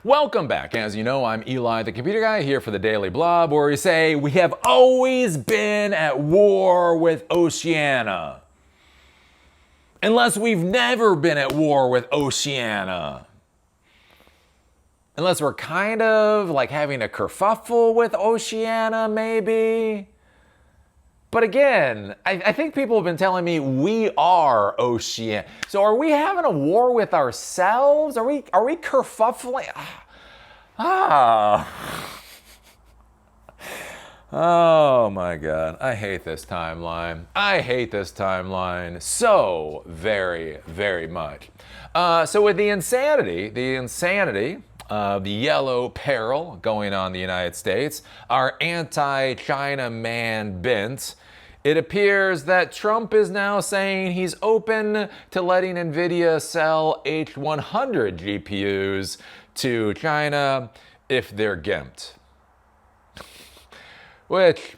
Welcome back. As you know, I'm Eli, the computer guy, here for the Daily Blob, where we say we have always been at war with Oceania. Unless we've never been at war with Oceania. Unless we're kind of like having a kerfuffle with Oceania, maybe. But again, I think people have been telling me we are Oceania. So are we having a war with ourselves? Are we kerfuffling? Oh my God, I hate this timeline. I hate this timeline so very, very much. So with the insanity of the yellow peril going on in the United States, our anti-China man bent, it appears that Trump is now saying he's open to letting Nvidia sell H100 GPUs to China if they're gimped. Which,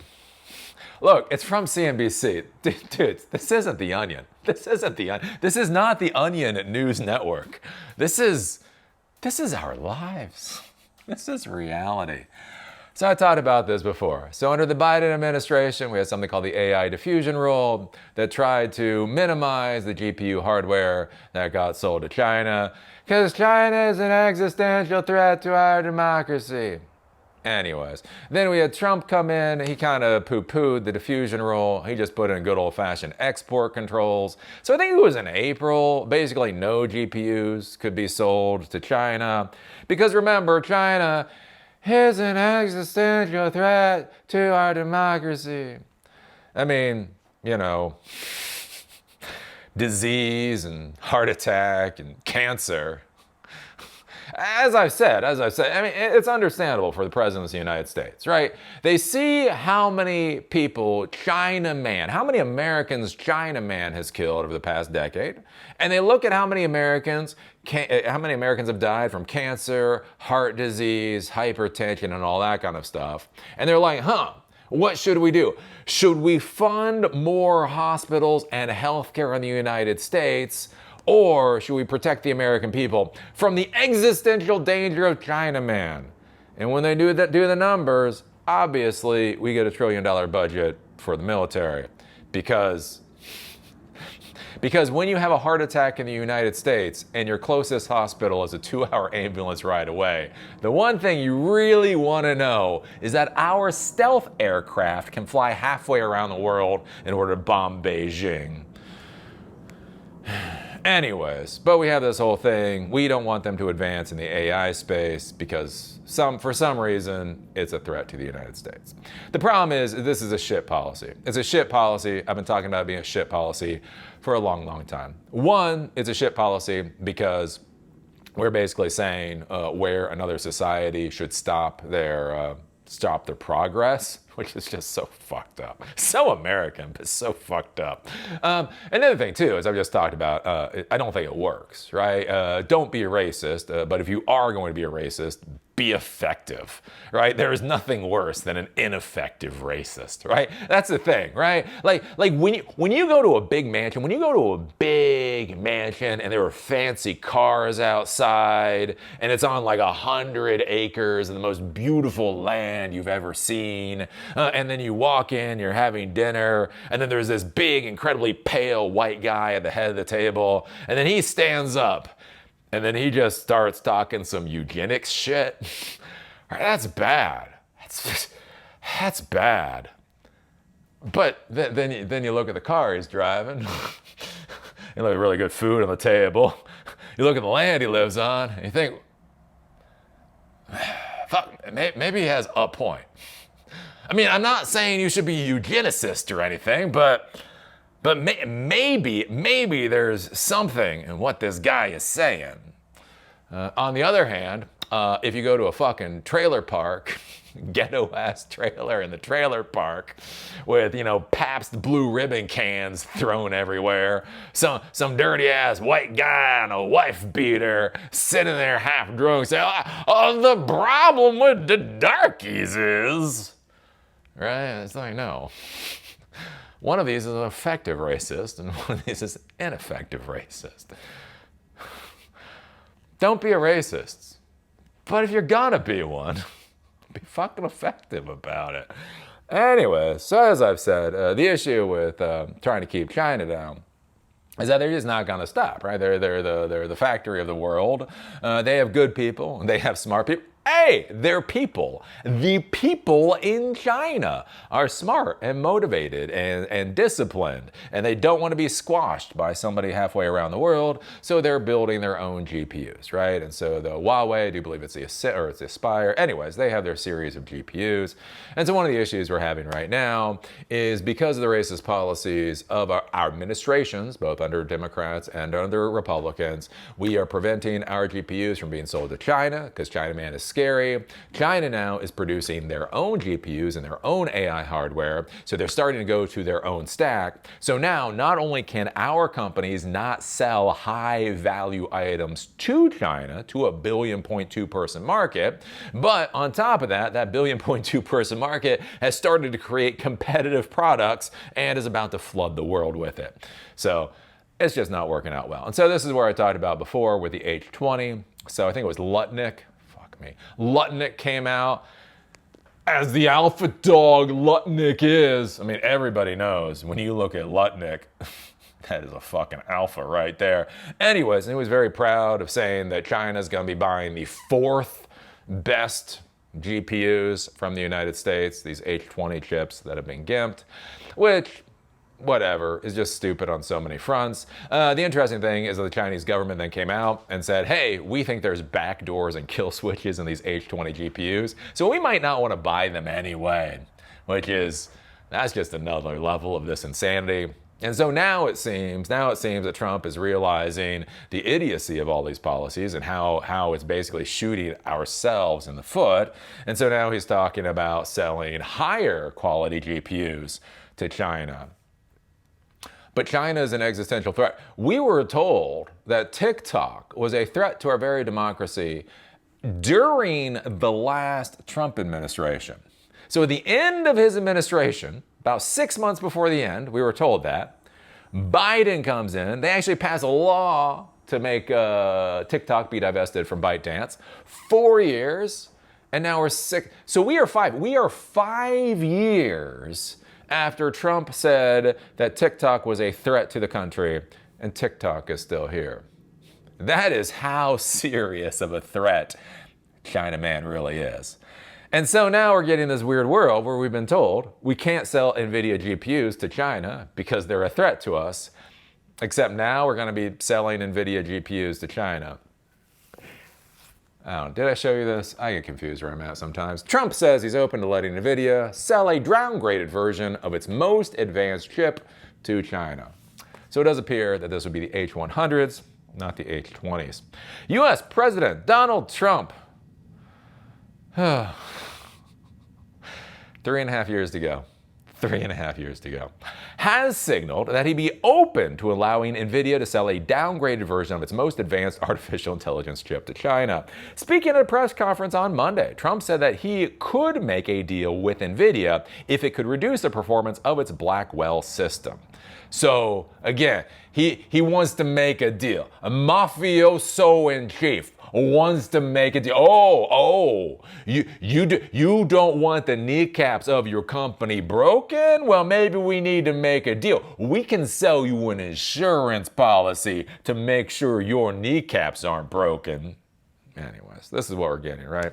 look, it's from CNBC. Dude, this isn't The Onion. This isn't The Onion. This is not The Onion News Network. This is our lives. This is reality. So I talked about this before. So under the Biden administration, we had something called the AI diffusion rule that tried to minimize the GPU hardware that got sold to China because China is an existential threat to our democracy. Anyways, then we had Trump come in. He kind of poo-pooed the diffusion rule. He just put in good old-fashioned export controls. So I think it was in April, basically no GPUs could be sold to China. Because remember, China is an existential threat to our democracy. I mean, you know, disease and heart attack and cancer. As I've said, I mean, it's understandable for the president of the United States, right? They see how many people how many Americans China man has killed over the past decade, and they look at how many Americans have died from cancer, heart disease, hypertension, and all that kind of stuff, and they're like, what should we do? Should we fund more hospitals and healthcare in the United States? Or should we protect the American people from the existential danger of Chinaman? And when they do the numbers, obviously we get $1 trillion budget for the military. Because when you have a heart attack in the United States and your closest hospital is a 2-hour ambulance ride away, the one thing you really want to know is that our stealth aircraft can fly halfway around the world in order to bomb Beijing. Anyways, but we have this whole thing. We don't want them to advance in the AI space because for some reason, it's a threat to the United States. The problem is this is a shit policy. It's a shit policy. I've been talking about it being a shit policy for a long, long time. One, it's a shit policy because we're basically saying where another society should stop their progress, which is just so fucked up. So American, but so fucked up. Another thing, too, as I've just talked about, I don't think it works, right? Don't be a racist, but if you are going to be a racist, be effective, right? There is nothing worse than an ineffective racist, right? That's the thing, right? Like when you go to a big mansion, and there are fancy cars outside, and it's on like 100 acres of the most beautiful land you've ever seen, and then you walk in, you're having dinner, and then there's this big, incredibly pale white guy at the head of the table, and then he stands up. And then he just starts talking some eugenics shit. That's bad. That's bad. But then you look at the car he's driving. You look at really good food on the table. You look at the land he lives on, and you think, fuck, maybe he has a point. I mean, I'm not saying you should be a eugenicist or anything, but maybe there's something in what this guy is saying. On the other hand, if you go to a fucking trailer park, ghetto-ass trailer in the trailer park with, Pabst Blue Ribbon cans thrown everywhere, some dirty-ass white guy and a wife beater sitting there half drunk saying, the problem with the darkies is, right? It's like, no. One of these is an effective racist, and one of these is ineffective racist. Don't be a racist. But if you're gonna be one, be fucking effective about it. Anyway, so as I've said, the issue with trying to keep China down is that they're just not going to stop, right? They're the factory of the world. They have good people. They have smart people. Hey, they're people. The people in China are smart and motivated and disciplined, and they don't want to be squashed by somebody halfway around the world, so they're building their own GPUs, right? And so the Huawei, I do believe it's the Aspire. Anyways, they have their series of GPUs. And so one of the issues we're having right now is because of the racist policies of our administrations, both under Democrats and under Republicans, we are preventing our GPUs from being sold to China because China man is scary. China now is producing their own GPUs and their own AI hardware, so they're starting to go to their own stack. So now, not only can our companies not sell high-value items to China, to a 1.2 billion person market, but on top of that, that 1.2 billion person market has started to create competitive products and is about to flood the world with it. So it's just not working out well. And so this is where I talked about before with the H20. So I think it was Lutnick. Lutnick came out as the alpha dog Lutnick is. I mean, everybody knows when you look at Lutnick, that is a fucking alpha right there. Anyways, he was very proud of saying that China's going to be buying the 4th best GPUs from the United States, these H20 chips that have been gimped, which, whatever, is just stupid on so many fronts. The interesting thing is that the Chinese government then came out and said, hey, we think there's backdoors and kill switches in these H20 GPUs, so we might not want to buy them anyway, that's just another level of this insanity. And so now it seems that Trump is realizing the idiocy of all these policies and how it's basically shooting ourselves in the foot. And so now he's talking about selling higher quality GPUs to China. But China is an existential threat. We were told that TikTok was a threat to our very democracy during the last Trump administration. So at the end of his administration, about 6 months before the end, we were told that, Biden comes in. They actually pass a law to make TikTok be divested from ByteDance. 4 years, and now we're 6. So we are 5 years after Trump said that TikTok was a threat to the country, and TikTok is still here. That is how serious of a threat China man really is. And so now we're getting this weird world where we've been told we can't sell Nvidia GPUs to China because they're a threat to us, except now we're going to be selling Nvidia GPUs to China. Oh, did I show you this? I get confused where I'm at sometimes. Trump says he's open to letting Nvidia sell a downgraded version of its most advanced chip to China. So it does appear that this would be the H100s, not the H20s. U.S. President Donald Trump. 3.5 years to go. 3.5 years to go, has signaled that he'd be open to allowing Nvidia to sell a downgraded version of its most advanced artificial intelligence chip to China. Speaking at a press conference on Monday, Trump said that he could make a deal with Nvidia if it could reduce the performance of its Blackwell system. So again, he wants to make a deal. A mafioso in chief wants to make a deal. You don't want the kneecaps of your company broken? Well, maybe we need to make a deal. We can sell you an insurance policy to make sure your kneecaps aren't broken. Anyways, this is what we're getting, right?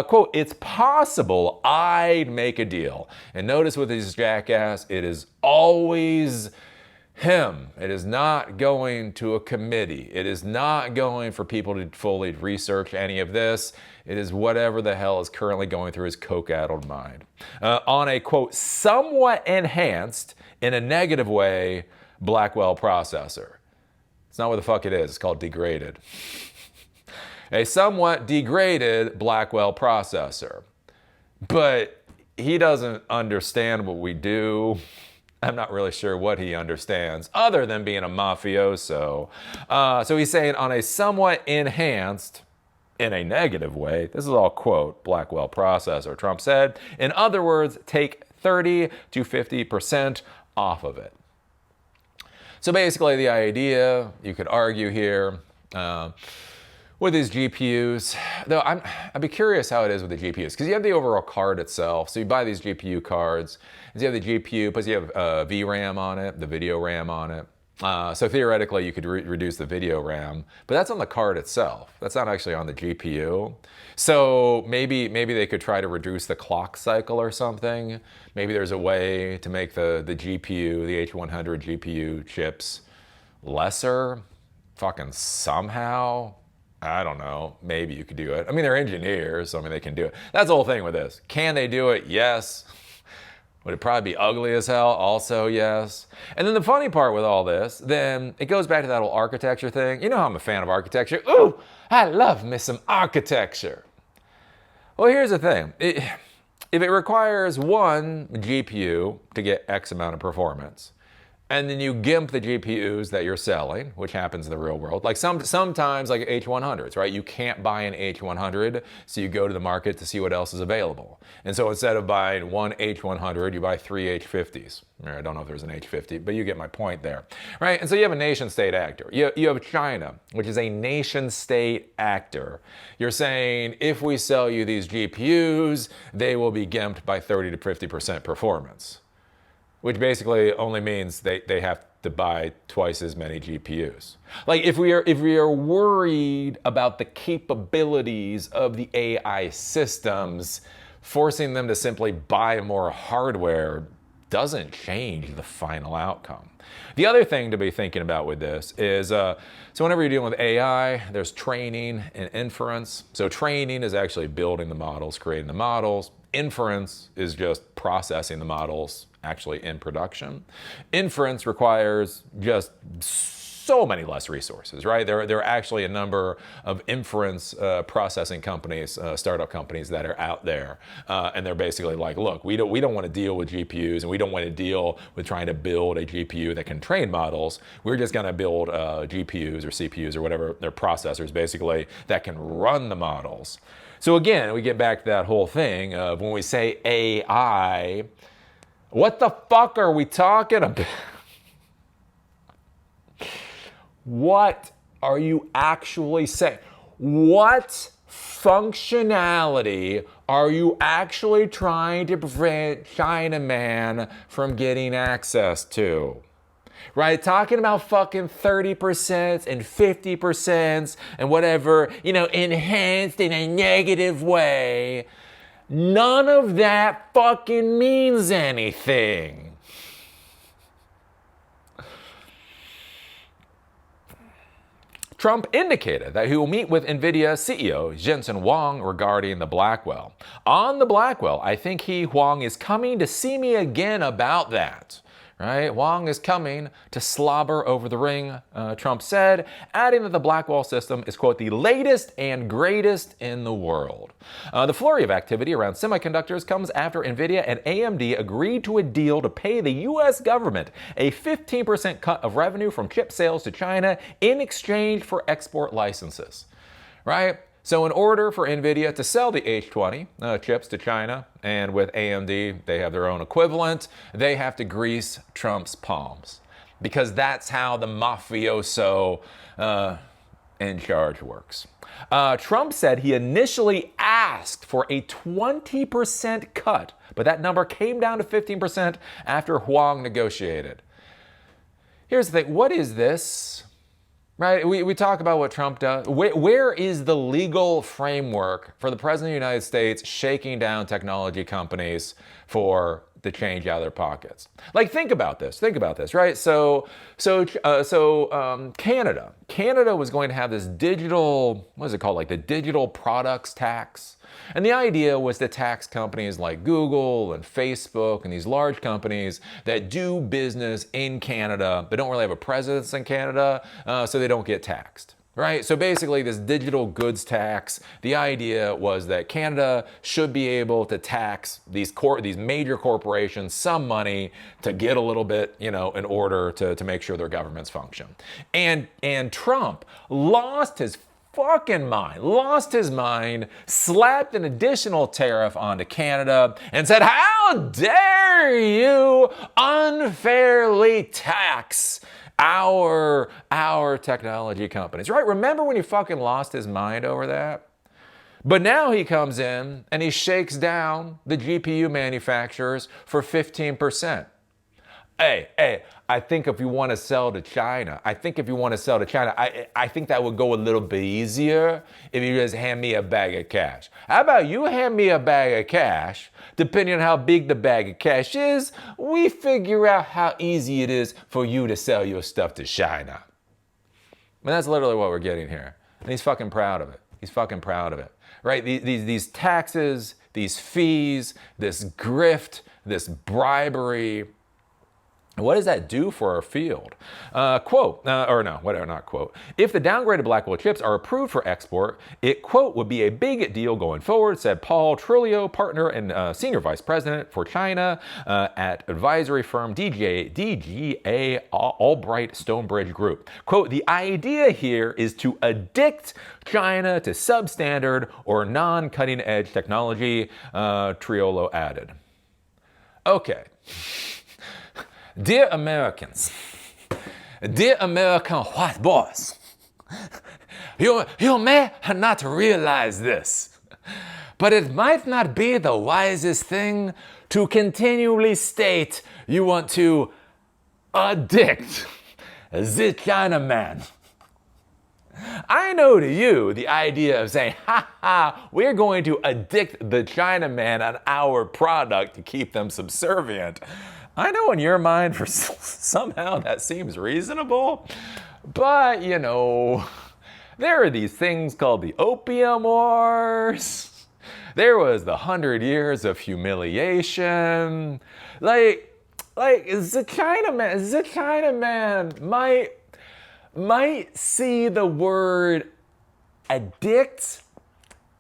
Quote, it's possible I'd make a deal. And notice with this jackass, it is always him. It is not going to a committee. It is not going for people to fully research any of this. It is whatever the hell is currently going through his coke-addled mind. On a, quote, somewhat enhanced, in a negative way, Blackwell processor. It's not what the fuck it is. It's called degraded. A somewhat degraded Blackwell processor. But he doesn't understand what we do. I'm not really sure what he understands other than being a mafioso. So he's saying on a somewhat enhanced, in a negative way, this is all quote, Blackwell processor. Trump said, in other words, take 30 to 50% off of it. So basically the idea, you could argue here, with these GPUs, though I'd be curious how it is with the GPUs, because you have the overall card itself. So you buy these GPU cards, and you have the GPU, plus you have VRAM on it, the video RAM on it. So theoretically, you could reduce the video RAM, but that's on the card itself. That's not actually on the GPU. So maybe they could try to reduce the clock cycle or something. Maybe there's a way to make the GPU, the H100 GPU chips lesser, fucking somehow. I don't know. Maybe you could do it. I mean, they're engineers, so I mean, they can do it. That's the whole thing with this. Can they do it? Yes. Would it probably be ugly as hell? Also, yes. And then the funny part with all this, then it goes back to that whole architecture thing. You know how I'm a fan of architecture. Ooh, I love me some architecture. Well, here's the thing. If it requires one GPU to get X amount of performance, and then you gimp the GPUs that you're selling, which happens in the real world. Like sometimes like H100s, right? You can't buy an H100, so you go to the market to see what else is available. And so instead of buying one H100, you buy three H50s. I don't know if there's an H50, but you get my point there, right? And so you have a nation state actor. You have China, which is a nation state actor. You're saying, if we sell you these GPUs, they will be gimped by 30 to 50% performance. Which basically only means they have to buy twice as many GPUs. Like if we are worried about the capabilities of the AI systems, forcing them to simply buy more hardware doesn't change the final outcome. The other thing to be thinking about with this is, so whenever you're dealing with AI, there's training and inference. So training is actually building the models, creating the models. Inference is just processing the models actually in production. Inference requires just so many less resources, right? There are actually a number of inference processing companies, startup companies that are out there, and they're basically like, look, we don't want to deal with GPUs, and we don't want to deal with trying to build a GPU that can train models. We're just going to build GPUs or CPUs or whatever, they're processors basically, that can run the models. So again, we get back to that whole thing of when we say AI, what the fuck are we talking about? What are you actually saying? What functionality are you actually trying to prevent Chinaman from getting access to? Right? Talking about fucking 30% and 50% and whatever, enhanced in a negative way. None of that fucking means anything. Trump indicated that he will meet with Nvidia CEO Jensen Huang regarding the Blackwell. On the Blackwell, I think Huang is coming to see me again about that. Right? Huang is coming to slobber over the ring, Trump said, adding that the Blackwell system is, quote, the latest and greatest in the world. The flurry of activity around semiconductors comes after Nvidia and AMD agreed to a deal to pay the U.S. government a 15% cut of revenue from chip sales to China in exchange for export licenses. Right? So in order for Nvidia to sell the H100 chips to China, and with AMD, they have their own equivalent, they have to grease Trump's palms. Because that's how the mafioso in charge works. Trump said he initially asked for a 20% cut, but that number came down to 15% after Huang negotiated. Here's the thing, what is this? Right, we talk about what Trump does. Where is the legal framework for the President of the United States shaking down technology companies for the change out of their pockets? Like, think about this, right? So Canada was going to have this digital, what is it called? Like the digital products tax. And the idea was to tax companies like Google and Facebook and these large companies that do business in Canada, but don't really have a presence in Canada, so they don't get taxed. Right? So basically this digital goods tax, the idea was that Canada should be able to tax these major corporations some money to get a little bit, in order to make sure their governments function. And Trump lost his mind, slapped an additional tariff onto Canada and said, how dare you unfairly tax our technology companies, right? Remember when he fucking lost his mind over that? But now he comes in and he shakes down the GPU manufacturers for 15%. Hey, I think if you want to sell to China, I think that would go a little bit easier if you just hand me a bag of cash. How about you hand me a bag of cash? Depending on how big the bag of cash is, we figure out how easy it is for you to sell your stuff to China. And that's literally what we're getting here. And he's fucking proud of it. He's fucking proud of it. Right? These taxes, these fees, this grift, this bribery. What does that do for our field? If the downgraded Blackwell chips are approved for export, it, quote, would be a big deal going forward, said Paul Trillo, partner and senior vice president for China at advisory firm DGA Albright Stonebridge Group. Quote, the idea here is to addict China to substandard or non-cutting edge technology, Triolo added. Okay. Dear Americans, dear American white boys, you may not realize this, but it might not be the wisest thing to continually state you want to addict the Chinaman. I know to you the idea of saying, we're going to addict the Chinaman on our product to keep them subservient. I know in your mind, for somehow that seems reasonable, but you know, there are these things called the Opium Wars. There was the 100 years of humiliation. The Chinaman might see the word addict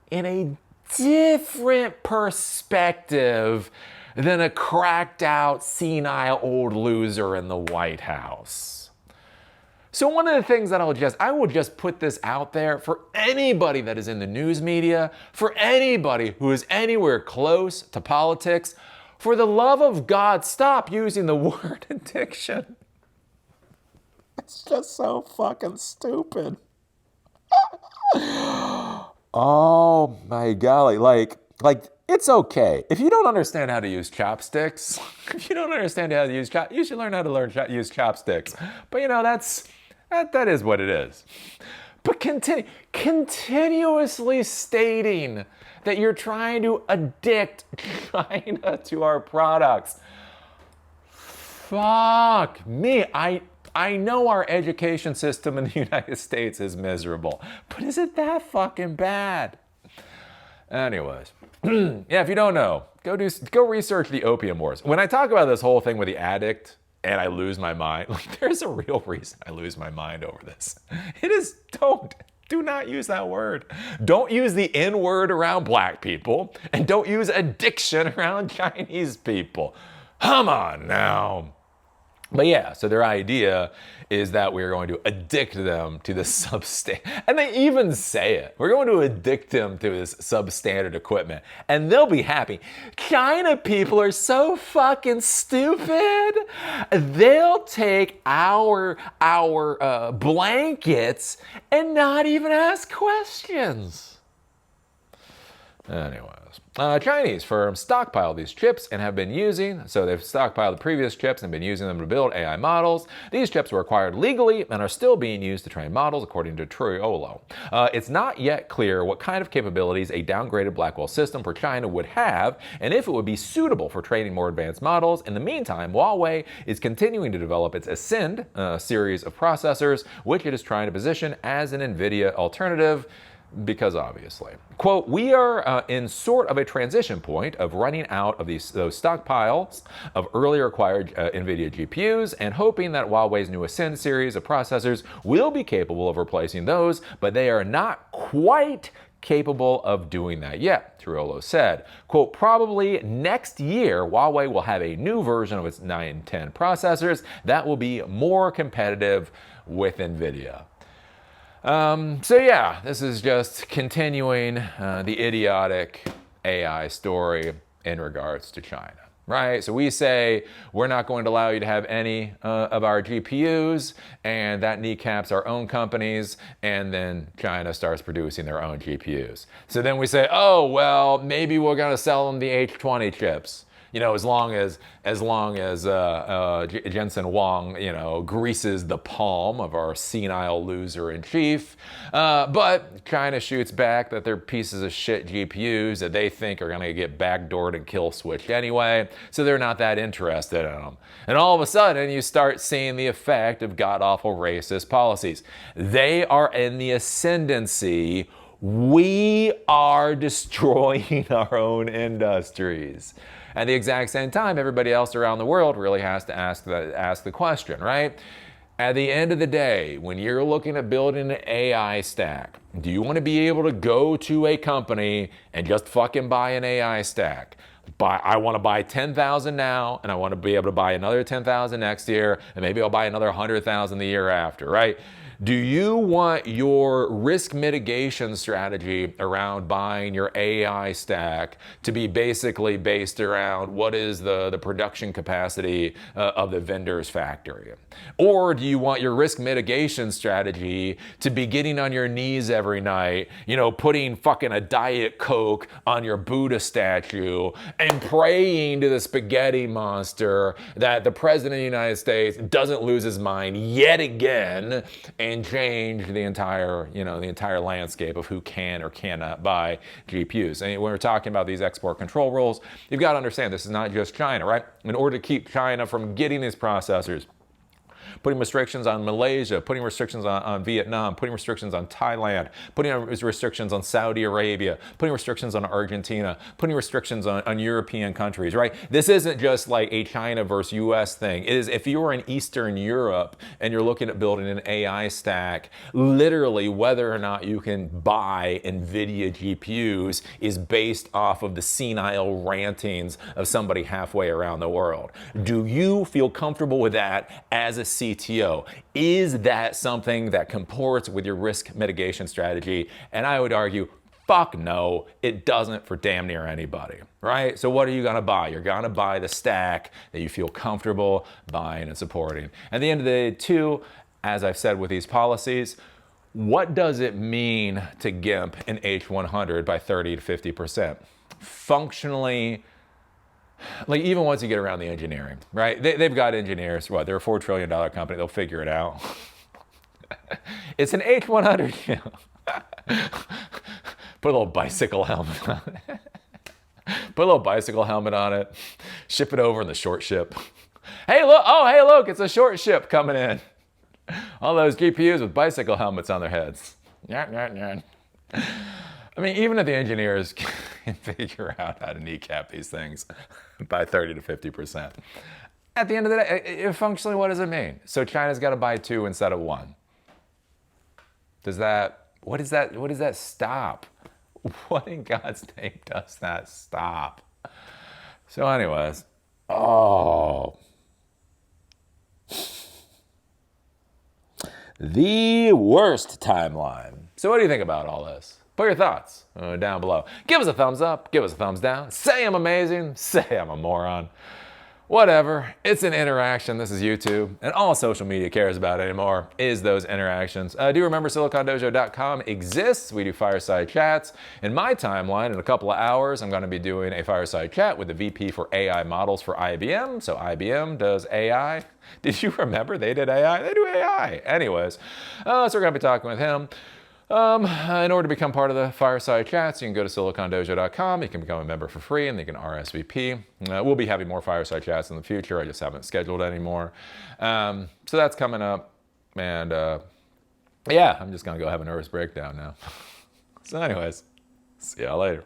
in a different perspective than a cracked out, senile old loser in the White House. So one of the things that I will just put this out there for anybody that is in the news media, for anybody who is anywhere close to politics, for the love of God, stop using the word addiction. It's just so fucking stupid. Oh my golly, like it's okay. If you don't understand how to use chopsticks, you should learn how to use chopsticks. But you know, that is what it is. But continuously stating that you're trying to addict China to our products. Fuck me. I know our education system in the United States is miserable, but is it that fucking bad? Anyways, yeah, if you don't know, go research the Opium Wars. When I talk about this whole thing with the Addict and I lose my mind, there's a real reason I lose my mind over this. It is, do not use that word. Don't use the N word around black people, and don't use addiction around Chinese people. Come on now. But yeah, so their idea is that we're going to addict them to the substandard. And they even say it. We're going to addict them to this substandard equipment. And they'll be happy. China people are so fucking stupid. They'll take our blankets and not even ask questions. Anyways. Chinese firms stockpile these chips and have been using, so they've stockpiled the previous chips and been using them to build AI models. These chips were acquired legally and are still being used to train models, according to Triolo. It's not yet clear what kind of capabilities a downgraded Blackwell system for China would have, and if it would be suitable for training more advanced models. In the meantime, Huawei is continuing to develop its Ascend series of processors, which it is trying to position as an Nvidia alternative. Because obviously, quote, we are in sort of a transition point of running out of those stockpiles of earlier acquired Nvidia GPUs and hoping that Huawei's new Ascend series of processors will be capable of replacing those, but they are not quite capable of doing that yet, Triolo said. Quote, probably next year, Huawei will have a new version of its 910 processors that will be more competitive with Nvidia. So yeah, this is just continuing the idiotic AI story in regards to China. right? So we say we're not going to allow you to have any of our GPUs, and that kneecaps our own companies, and then China starts producing their own GPUs. So then we say, oh, well, maybe we're going to sell them the H100 chips. You know, as long as Jensen Huang, you know, greases the palm of our senile loser in chief. But China shoots back that they're pieces of shit GPUs that they think are going to get backdoored and kill switched anyway. So they're not that interested in them. And all of a sudden, you start seeing the effect of god-awful racist policies. They are in the ascendancy. We are destroying our own industries. At the exact same time, everybody else around the world really has to ask the question, right? At the end of the day, when you're looking at building an AI stack, do you want to be able to go to a company and just fucking buy an AI stack? I want to buy 10,000 now, and I want to be able to buy another 10,000 next year, and maybe I'll buy another 100,000 the year after, right? Do you want your risk mitigation strategy around buying your AI stack to be basically based around what is the production capacity of the vendor's factory? Or do you want your risk mitigation strategy to be getting on your knees every night, you know, putting fucking a Diet Coke on your Buddha statue and praying to the spaghetti monster that the president of the United States doesn't lose his mind yet again and change the entire landscape of who can or cannot buy GPUs? And when we're talking about these export control rules, you've got to understand this is not just China, right? In order to keep China from getting these processors, putting restrictions on Malaysia, putting restrictions on Vietnam, putting restrictions on Thailand, putting restrictions on Saudi Arabia, putting restrictions on Argentina, putting restrictions on European countries, right? This isn't just like a China versus US thing. It is, if you are in Eastern Europe and you're looking at building an AI stack, literally whether or not you can buy Nvidia GPUs is based off of the senile rantings of somebody halfway around the world. Do you feel comfortable with that as a CTO? Is that something that comports with your risk mitigation strategy? And I would argue, fuck no, it doesn't for damn near anybody, right? So what are you gonna buy? You're gonna buy the stack that you feel comfortable buying and supporting. At the end of the day, too, as I've said with these policies, what does it mean to GIMP an H100 by 30 to 50%? Functionally, like even once you get around the engineering, right? They've got engineers, what, they're a $4 trillion company, they'll figure it out. It's an H100, you know. Put a little bicycle helmet on it. Put a little bicycle helmet on it, ship it over in the short ship. Hey look, it's a short ship coming in. All those GPUs with bicycle helmets on their heads. I mean, even if the engineers can figure out how to kneecap these things by 30 to 50%, at the end of the day, functionally, what does it mean? So China's got to buy 2 instead of 1. What does that stop? What in God's name does that stop? So anyways, the worst timeline. So what do you think about all this? Put your thoughts down below. Give us a thumbs up, give us a thumbs down. Say I'm amazing, say I'm a moron. Whatever, it's an interaction. This is YouTube, and all social media cares about anymore is those interactions. Do remember silicondojo.com exists. We do fireside chats. In my timeline, in a couple of hours, I'm going to be doing a fireside chat with the VP for AI models for IBM. So IBM does AI. Did you remember they did AI? They do AI. Anyways, so we're going to be talking with him. In order to become part of the fireside chats, you can go to silicondojo.com. You can become a member for free, and you can RSVP. We'll be having more fireside chats in the future. I just haven't scheduled anymore. So that's coming up. And yeah, I'm just going to go have a nervous breakdown now. So anyways, see y'all later.